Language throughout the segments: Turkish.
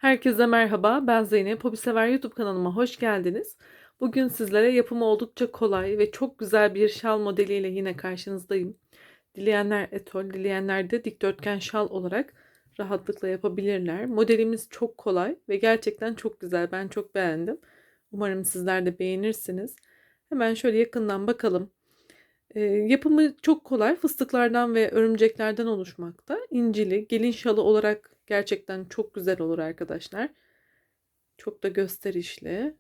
Herkese merhaba, ben Zeynep. Hobisever YouTube kanalıma hoş geldiniz. Bugün sizlere yapımı oldukça kolay ve çok güzel bir şal modeliyle yine karşınızdayım. Dileyenler etol, dileyenler de dikdörtgen şal olarak rahatlıkla yapabilirler. Modelimiz çok kolay ve gerçekten çok güzel. Ben çok beğendim. Umarım sizler de beğenirsiniz. Hemen şöyle yakından bakalım. Yapımı çok kolay. Fıstıklardan ve örümceklerden oluşmakta. İncili, gelin şalı olarak gerçekten çok güzel olur arkadaşlar. Çok da gösterişli.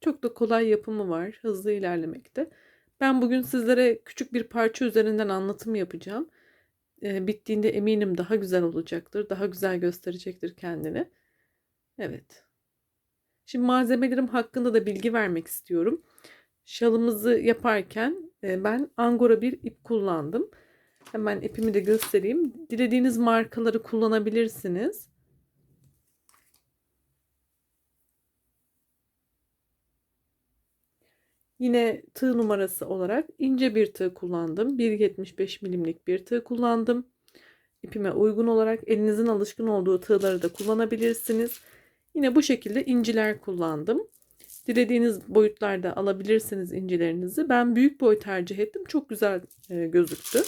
Çok da kolay yapımı var. Hızlı ilerlemekte. Ben bugün sizlere küçük bir parça üzerinden anlatım yapacağım. Bittiğinde eminim daha güzel olacaktır. Daha güzel gösterecektir kendini. Evet. Şimdi malzemelerim hakkında da bilgi vermek istiyorum. Şalımızı yaparken ben angora bir ip kullandım. Hemen ipimi de göstereyim. Dilediğiniz markaları kullanabilirsiniz. Yine tığ numarası olarak ince bir tığ kullandım. 1,75 milimlik bir tığ kullandım. İpime uygun olarak elinizin alışkın olduğu tığları da kullanabilirsiniz. Yine bu şekilde inciler kullandım. Dilediğiniz boyutlarda alabilirsiniz incilerinizi. Ben büyük boy tercih ettim. Çok güzel gözüktü.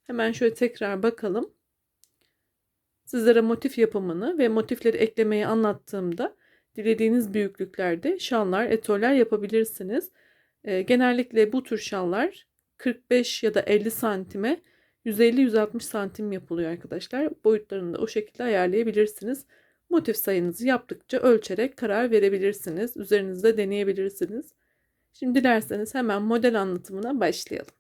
Hemen şöyle tekrar bakalım. Sizlere motif yapımını ve motifleri eklemeyi anlattığımda dilediğiniz büyüklüklerde şallar, etoller yapabilirsiniz. Genellikle bu tür şallar 45 ya da 50 santime 150-160 santim yapılıyor arkadaşlar. Boyutlarını da o şekilde ayarlayabilirsiniz. Motif sayınızı yaptıkça ölçerek karar verebilirsiniz. Üzerinizde deneyebilirsiniz. Şimdi dilerseniz hemen model anlatımına başlayalım.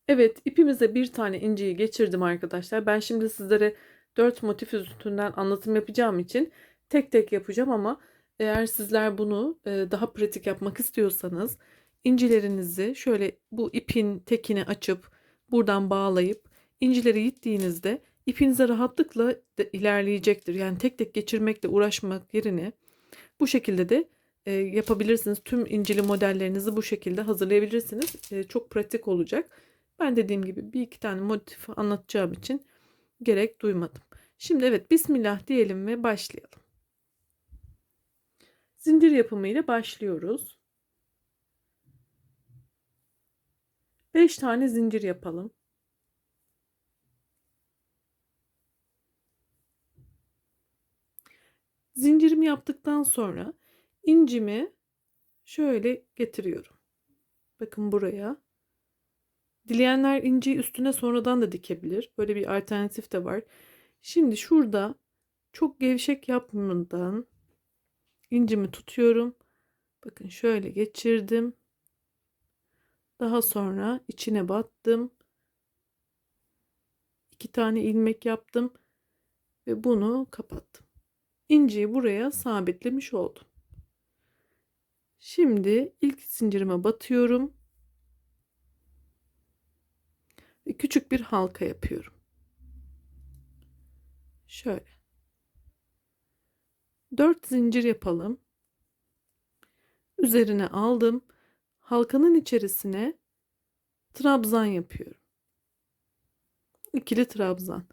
Evet, ipimize bir tane inciyi geçirdim arkadaşlar. Ben şimdi sizlere 4 motif üstünden anlatım yapacağım için tek tek yapacağım ama eğer sizler bunu daha pratik yapmak istiyorsanız incilerinizi şöyle bu ipin tekini açıp buradan bağlayıp incileri yittiğinizde ipinize rahatlıkla ilerleyecektir. Yani tek tek geçirmekle uğraşmak yerine bu şekilde de yapabilirsiniz. Tüm incili modellerinizi bu şekilde hazırlayabilirsiniz. Çok pratik olacak. Ben dediğim gibi bir iki tane motif anlatacağım için gerek duymadım. Şimdi evet, Bismillah diyelim ve başlayalım. Zincir yapımıyla başlıyoruz. 5 tane zincir yapalım. Zincirimi yaptıktan sonra incimi şöyle getiriyorum. Bakın buraya. Dileyenler inciyi üstüne sonradan da dikebilir. Böyle bir alternatif de var. Şimdi şurada çok gevşek yapmadan incimi tutuyorum. Bakın şöyle geçirdim. Daha sonra içine battım. 2 tane ilmek yaptım ve bunu kapattım. İnciyi buraya sabitlemiş oldum. Şimdi ilk zincirime batıyorum ve küçük bir halka yapıyorum. Şöyle 4 zincir yapalım. Üzerine aldım. Halkanın içerisine trabzan yapıyorum. İkili trabzan.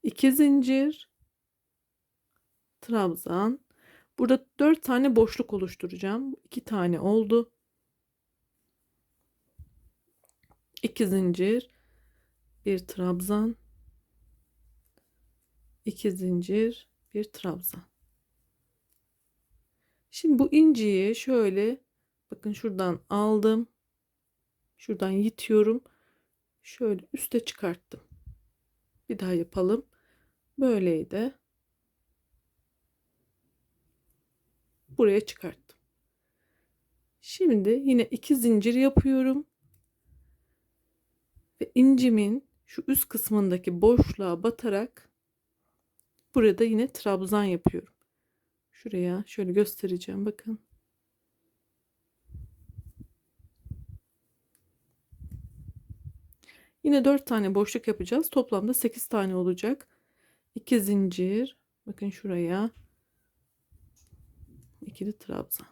2 zincir, trabzan. Burada 4 tane boşluk oluşturacağım. 2 tane oldu. 2 zincir, bir trabzan, 2 zincir, bir trabzan. Şimdi bu inciyi şöyle bakın şuradan aldım. Şuradan yitiyorum. Şöyle üste çıkarttım. Bir daha yapalım. Böyleydi. Buraya çıkarttım. Şimdi yine 2 zincir yapıyorum. Ve incimin şu üst kısmındaki boşluğa batarak burada yine trabzan yapıyorum. Şuraya şöyle göstereceğim, bakın. Yine 4 tane boşluk yapacağız. Toplamda 8 tane olacak. 2 zincir. Bakın şuraya. İkili trabzan.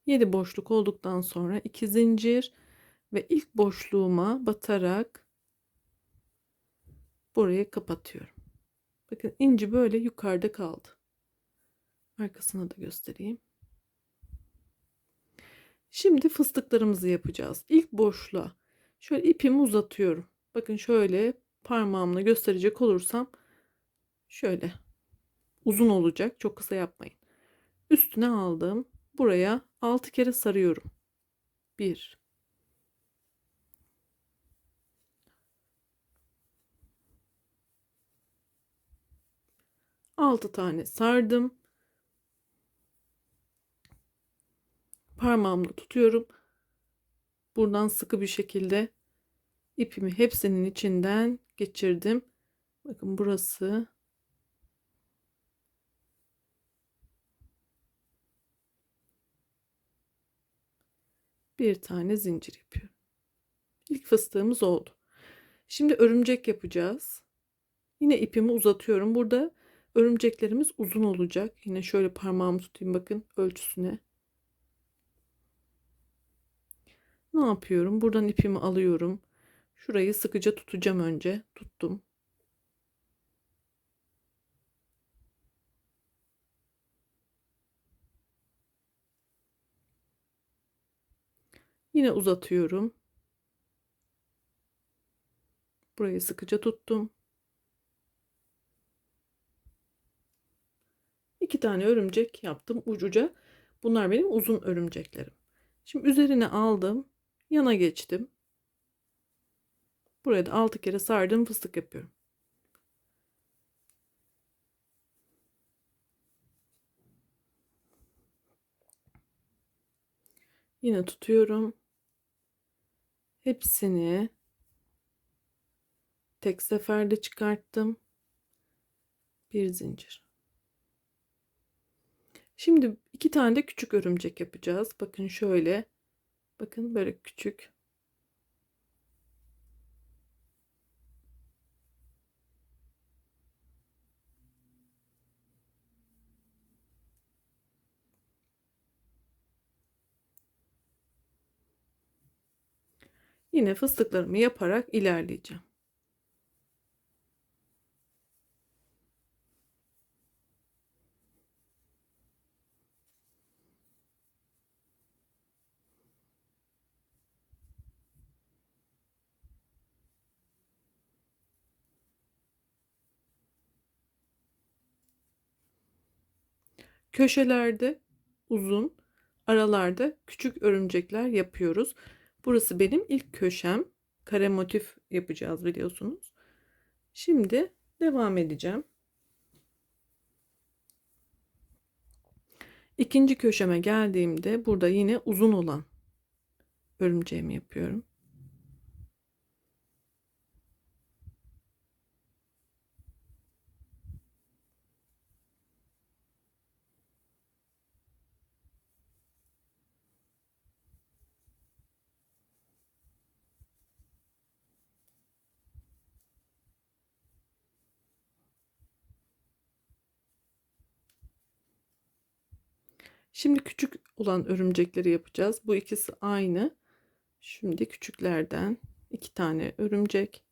7 boşluk olduktan sonra 2 zincir ve ilk boşluğuma batarak burayı kapatıyorum. Bakın inci böyle yukarıda kaldı. Arkasına da göstereyim. Şimdi fıstıklarımızı yapacağız. İlk boşluğa şöyle ipimi uzatıyorum. Bakın şöyle parmağımla gösterecek olursam şöyle uzun olacak. Çok kısa yapmayın. Üstüne aldım. Buraya 6 kere sarıyorum. 1 6 tane sardım. Parmağımla tutuyorum. Buradan sıkı bir şekilde ipimi hepsinin içinden geçirdim. Bakın burası. Bir tane zincir yapıyorum. İlk fıstığımız oldu. Şimdi örümcek yapacağız. Yine ipimi uzatıyorum. Burada örümceklerimiz uzun olacak. Yine şöyle parmağımı tutayım, bakın ölçüsüne. Ne yapıyorum? Buradan ipimi alıyorum. Şurayı sıkıca tutacağım önce. Tuttum. Yine uzatıyorum. Burayı sıkıca tuttum. 2 tane örümcek yaptım ucuca. Bunlar benim uzun örümceklerim. Şimdi üzerine aldım. Yana geçtim. Buraya da 6 kere sardım, fıstık yapıyorum. Yine tutuyorum. Hepsini tek seferde çıkarttım. Bir zincir. Şimdi 2 tane de küçük örümcek yapacağız. Bakın şöyle. Bakın böyle küçük. Yine fıstıklarımı yaparak ilerleyeceğim. Köşelerde uzun, aralarda küçük örümcekler yapıyoruz. Burası benim ilk köşem. Kare motif yapacağız biliyorsunuz. Şimdi devam edeceğim. İkinci köşeme geldiğimde burada yine uzun olan örümceğimi yapıyorum. Şimdi küçük olan örümcekleri yapacağız. Bu ikisi aynı. Şimdi küçüklerden 2 tane örümcek.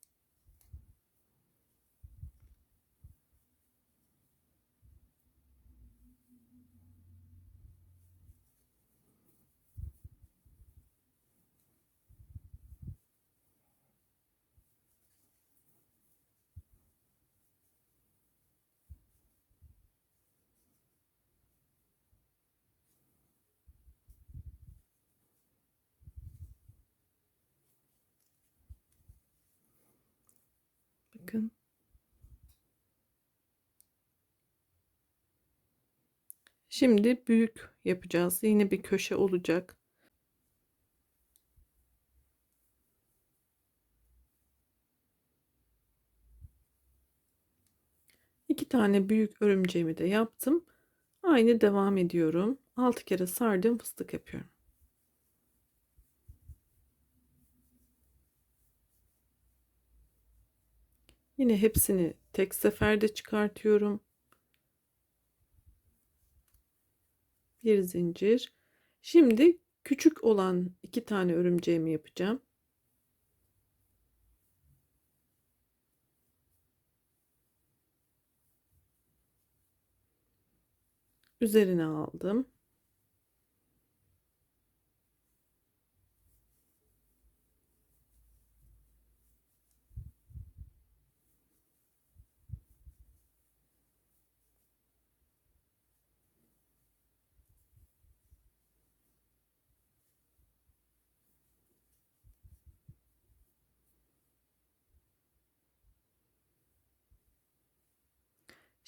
Bakın. Şimdi büyük yapacağız. Yine bir köşe olacak. İki tane büyük örümceğimi de yaptım. Aynı devam ediyorum. 6 kere sardım, fıstık yapıyorum. Yine hepsini tek seferde çıkartıyorum. Bir zincir. Şimdi küçük olan 2 tane örümceğimi yapacağım. Üzerine aldım.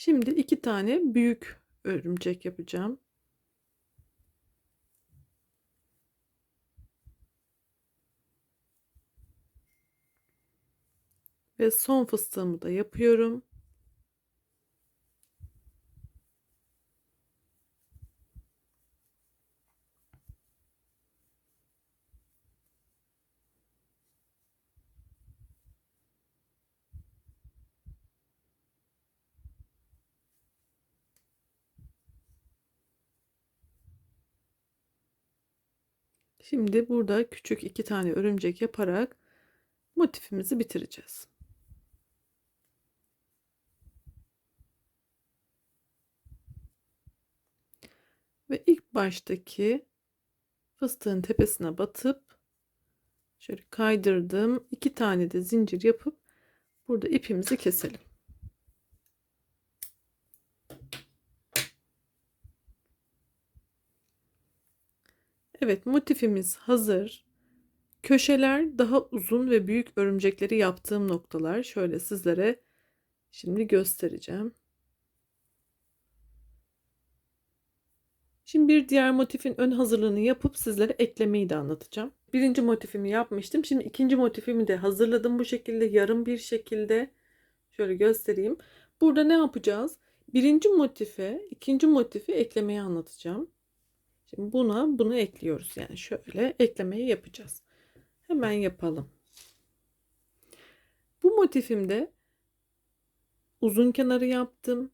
Şimdi 2 tane büyük örümcek yapacağım. Ve son fıstığımı da yapıyorum. Şimdi burada küçük 2 tane örümcek yaparak motifimizi bitireceğiz. Ve ilk baştaki fıstığın tepesine batıp şöyle kaydırdım. 2 tane de zincir yapıp burada ipimizi keselim. Evet, motifimiz hazır. Köşeler daha uzun ve büyük örümcekleri yaptığım noktalar. Şöyle sizlere şimdi göstereceğim. Şimdi bir diğer motifin ön hazırlığını yapıp sizlere eklemeyi de anlatacağım. Birinci motifimi yapmıştım. Şimdi ikinci motifimi de hazırladım bu şekilde, yarım bir şekilde. Şöyle göstereyim. Burada ne yapacağız? Birinci motife ikinci motifi eklemeyi anlatacağım. Şimdi bunu ekliyoruz. Yani şöyle eklemeyi yapacağız. Hemen yapalım. Bu motifimde uzun kenarı yaptım.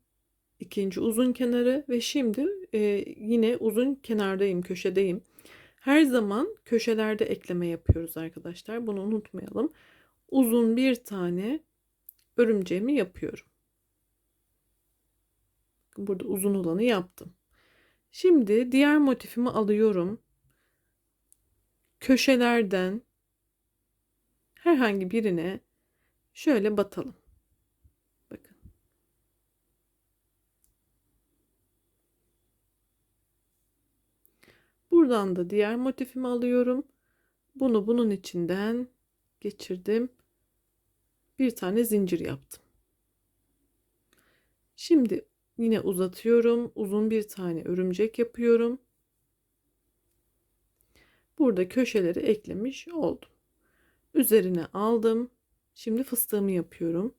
İkinci uzun kenarı ve şimdi yine uzun kenardayım, köşedeyim. Her zaman köşelerde ekleme yapıyoruz arkadaşlar. Bunu unutmayalım. Uzun bir tane örümceğimi yapıyorum. Burada uzun olanı yaptım. Şimdi diğer motifimi alıyorum. Köşelerden herhangi birine şöyle batalım. Bakın. Buradan da diğer motifimi alıyorum. Bunu bunun içinden geçirdim. Bir tane zincir yaptım. Şimdi yine uzatıyorum. Uzun bir tane örümcek yapıyorum. Burada köşeleri eklemiş oldum. Üzerine aldım. Şimdi fıstığımı yapıyorum.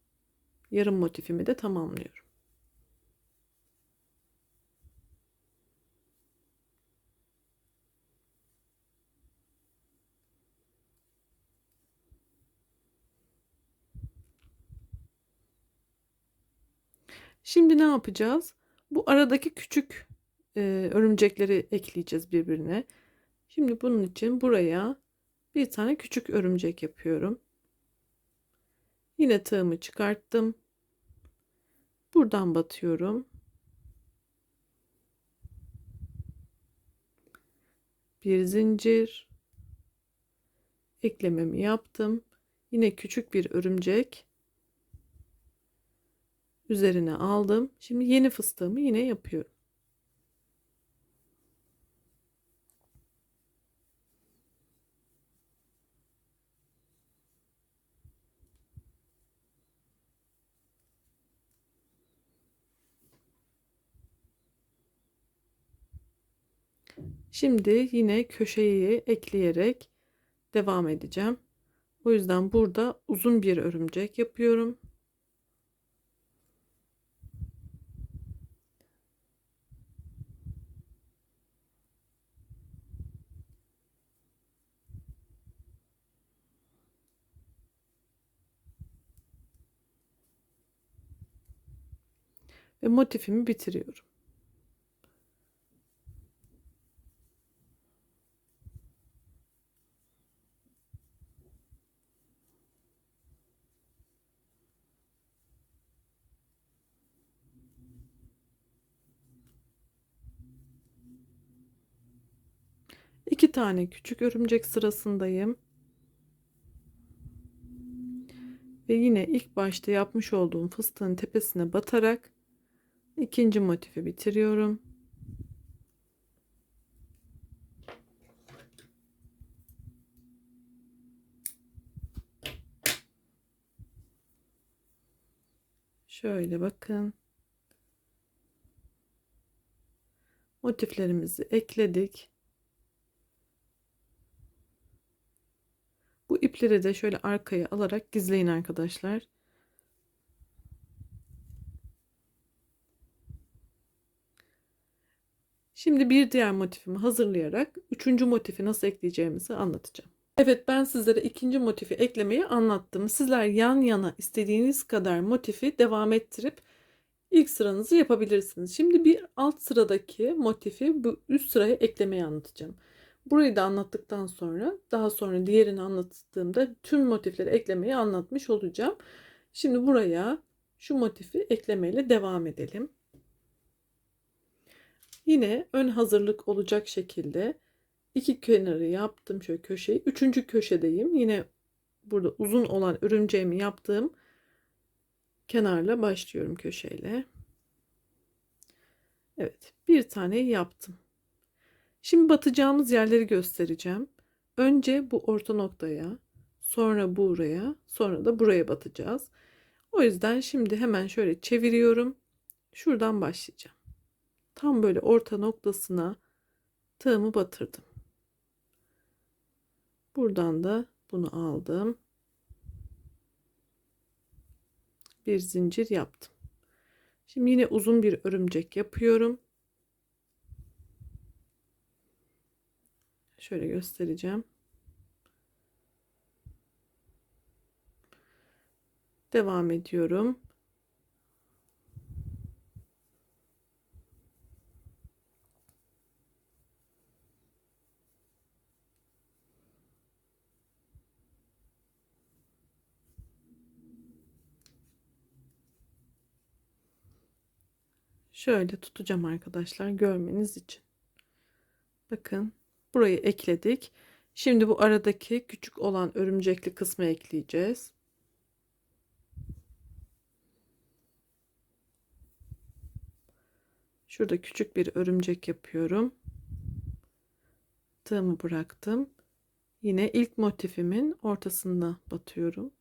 Yarım motifimi de tamamlıyorum. Şimdi ne yapacağız? Bu aradaki küçük örümcekleri ekleyeceğiz birbirine. Şimdi bunun için buraya bir tane küçük örümcek yapıyorum. Yine tığımı çıkarttım. Buradan batıyorum. Bir zincir. Eklememi yaptım. Yine küçük bir örümcek. Üzerine aldım. Şimdi yeni fıstığımı yine yapıyorum. Şimdi yine köşeyi ekleyerek devam edeceğim. O yüzden burada uzun bir örümcek yapıyorum. Ve motifimi bitiriyorum. 2 tane küçük örümcek sırasındayım. Ve yine ilk başta yapmış olduğum fıstığın tepesine batarak ikinci motifi bitiriyorum. Şöyle bakın. Motiflerimizi ekledik. Bu ipleri de şöyle arkaya alarak gizleyin arkadaşlar. Şimdi bir diğer motifimi hazırlayarak üçüncü motifi nasıl ekleyeceğimizi anlatacağım. Evet, ben sizlere ikinci motifi eklemeyi anlattım. Sizler yan yana istediğiniz kadar motifi devam ettirip ilk sıranızı yapabilirsiniz. Şimdi bir alt sıradaki motifi bu üst sıraya eklemeyi anlatacağım. Burayı da anlattıktan sonra daha sonra diğerini anlattığımda tüm motifleri eklemeyi anlatmış olacağım. Şimdi buraya şu motifi eklemeyle devam edelim. Yine ön hazırlık olacak şekilde iki kenarı yaptım, şöyle köşeyi. Üçüncü köşedeyim. Yine burada uzun olan örümceğimi yaptığım kenarla başlıyorum köşeyle. Evet, bir tane yaptım. Şimdi batacağımız yerleri göstereceğim. Önce bu orta noktaya, sonra buraya, sonra da buraya batacağız. O yüzden şimdi hemen şöyle çeviriyorum. Şuradan başlayacağım. Tam böyle orta noktasına tığımı batırdım. Buradan da bunu aldım. Bir zincir yaptım. Şimdi yine uzun bir örümcek yapıyorum. Şöyle göstereceğim. Devam ediyorum. Şöyle tutacağım arkadaşlar, görmeniz için. Bakın, burayı ekledik. Şimdi bu aradaki küçük olan örümcekli kısmı ekleyeceğiz. Şurada küçük bir örümcek yapıyorum. Tığımı bıraktım. Yine ilk motifimin ortasına batıyorum.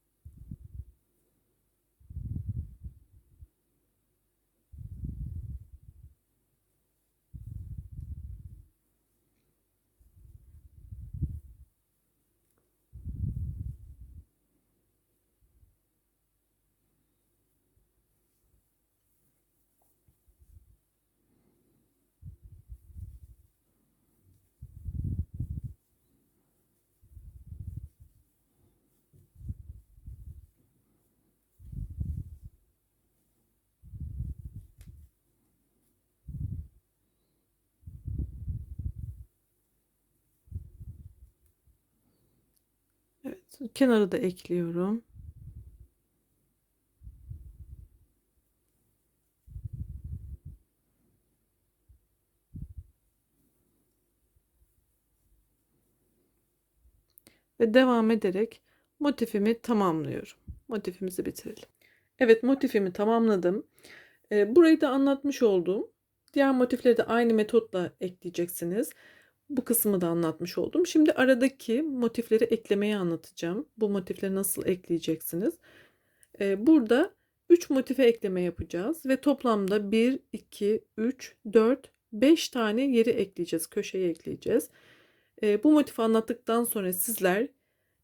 Evet, kenarı da ekliyorum. Ve devam ederek motifimi tamamlıyorum. Motifimizi bitirelim. Evet, motifimi tamamladım. Burayı da anlatmış oldum. Diğer motifleri de aynı metotla ekleyeceksiniz. Bu kısmı da anlatmış oldum. Şimdi aradaki motifleri eklemeyi anlatacağım. Bu motifleri nasıl ekleyeceksiniz? Burada 3 motife ekleme yapacağız ve toplamda 1, 2, 3, 4, 5 tane yeri ekleyeceğiz. Köşeyi ekleyeceğiz. Bu motifi anlattıktan sonra sizler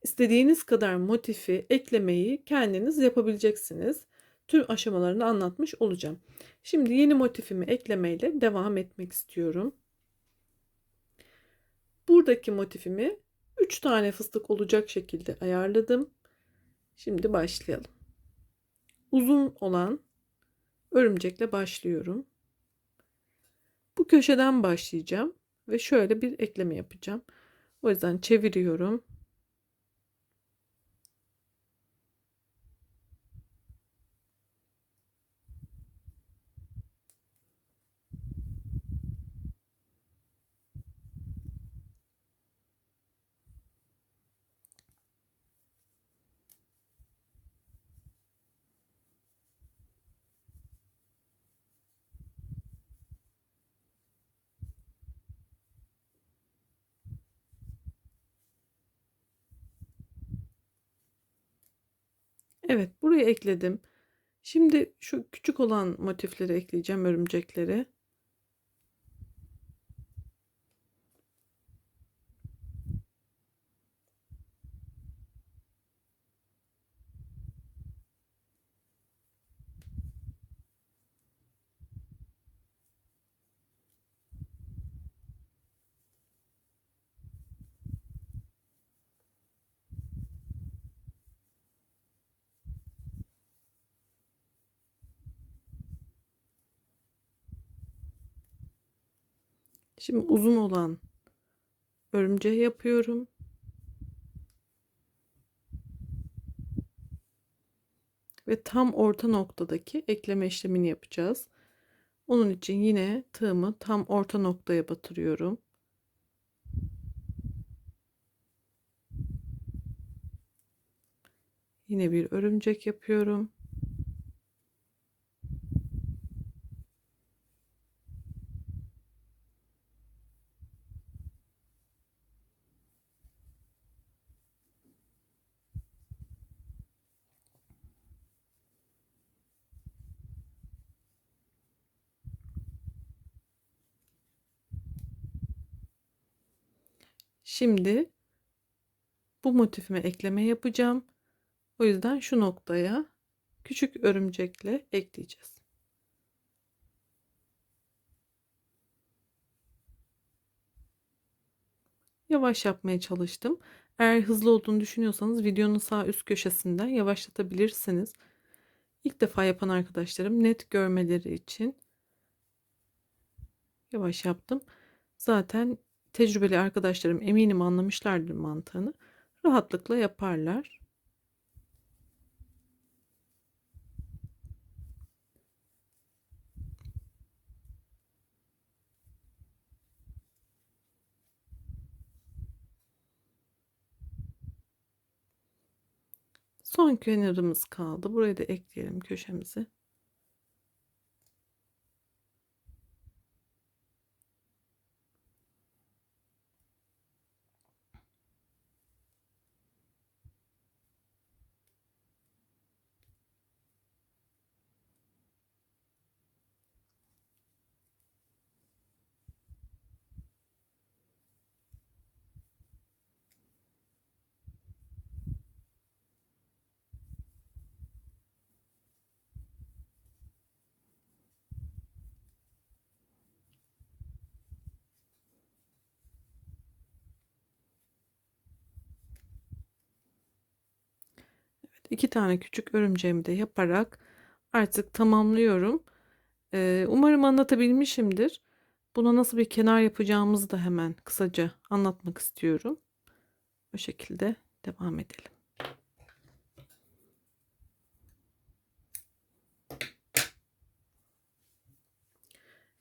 istediğiniz kadar motifi eklemeyi kendiniz yapabileceksiniz. Tüm aşamalarını anlatmış olacağım. Şimdi yeni motifimi eklemeyle devam etmek istiyorum. Buradaki motifimi 3 tane fıstık olacak şekilde ayarladım. Şimdi başlayalım. Uzun olan örümcekle başlıyorum. Bu köşeden başlayacağım ve şöyle bir ekleme yapacağım. O yüzden çeviriyorum. Evet, buraya ekledim. Şimdi şu küçük olan motifleri ekleyeceğim, örümcekleri. Şimdi uzun olan örümceği yapıyorum. Ve tam orta noktadaki ekleme işlemini yapacağız. Onun için yine tığımı tam orta noktaya batırıyorum. Yine bir örümcek yapıyorum. Şimdi bu motifime ekleme yapacağım. O yüzden şu noktaya küçük örümcekle ekleyeceğiz. Yavaş yapmaya çalıştım. Eğer hızlı olduğunu düşünüyorsanız videonun sağ üst köşesinden yavaşlatabilirsiniz. İlk defa yapan arkadaşlarım net görmeleri için yavaş yaptım. Zaten tecrübeli arkadaşlarım eminim anlamışlardır mantığını. Rahatlıkla yaparlar. Son kenarımız kaldı. Buraya da ekleyelim köşemizi. Evet, 2 tane küçük örümceğimi de yaparak artık tamamlıyorum. Umarım anlatabilmişimdir. Buna nasıl bir kenar yapacağımızı da hemen kısaca anlatmak istiyorum. Bu şekilde devam edelim.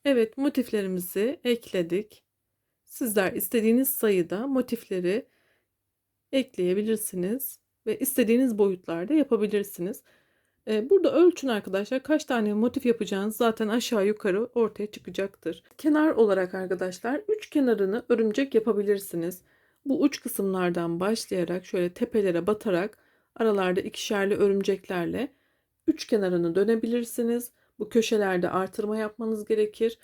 Evet, motiflerimizi ekledik. Sizler istediğiniz sayıda motifleri ekleyebilirsiniz ve istediğiniz boyutlarda yapabilirsiniz. Burada ölçün arkadaşlar, kaç tane motif yapacağınız zaten aşağı yukarı ortaya çıkacaktır. Kenar olarak arkadaşlar 3 kenarını örümcek yapabilirsiniz. Bu uç kısımlardan başlayarak şöyle tepelere batarak aralarda ikişerli örümceklerle 3 kenarını dönebilirsiniz. Bu köşelerde artırma yapmanız gerekir.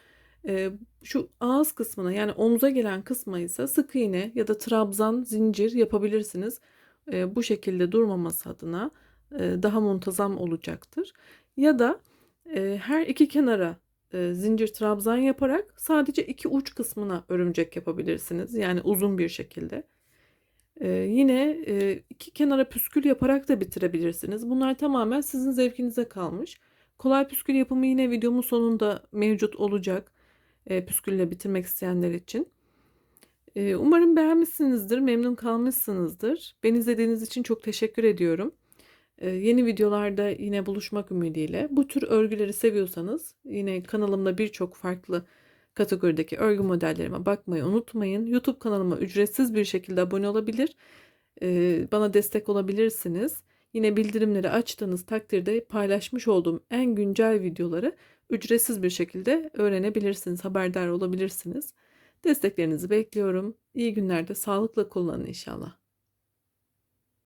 Şu ağız kısmına, yani omuza gelen kısma ise sık iğne ya da trabzan zincir yapabilirsiniz. Bu şekilde durmaması adına daha muntazam olacaktır. Ya da her iki kenara zincir trabzan yaparak sadece iki uç kısmına örümcek yapabilirsiniz. Yani uzun bir şekilde. Yine iki kenara püskül yaparak da bitirebilirsiniz. Bunlar tamamen sizin zevkinize kalmış. Kolay püskül yapımı yine videomun sonunda mevcut olacak. Püskülle bitirmek isteyenler için. Umarım beğenmişsinizdir, memnun kalmışsınızdır. Beni izlediğiniz için çok teşekkür ediyorum. Yeni videolarda yine buluşmak ümidiyle. Bu tür örgüleri seviyorsanız yine kanalımda birçok farklı kategorideki örgü modellerime bakmayı unutmayın. YouTube kanalıma ücretsiz bir şekilde abone olabilir, bana destek olabilirsiniz. Yine bildirimleri açtığınız takdirde paylaşmış olduğum en güncel videoları ücretsiz bir şekilde öğrenebilirsiniz, haberdar olabilirsiniz. Desteklerinizi bekliyorum. İyi günlerde sağlıkla kullanın inşallah.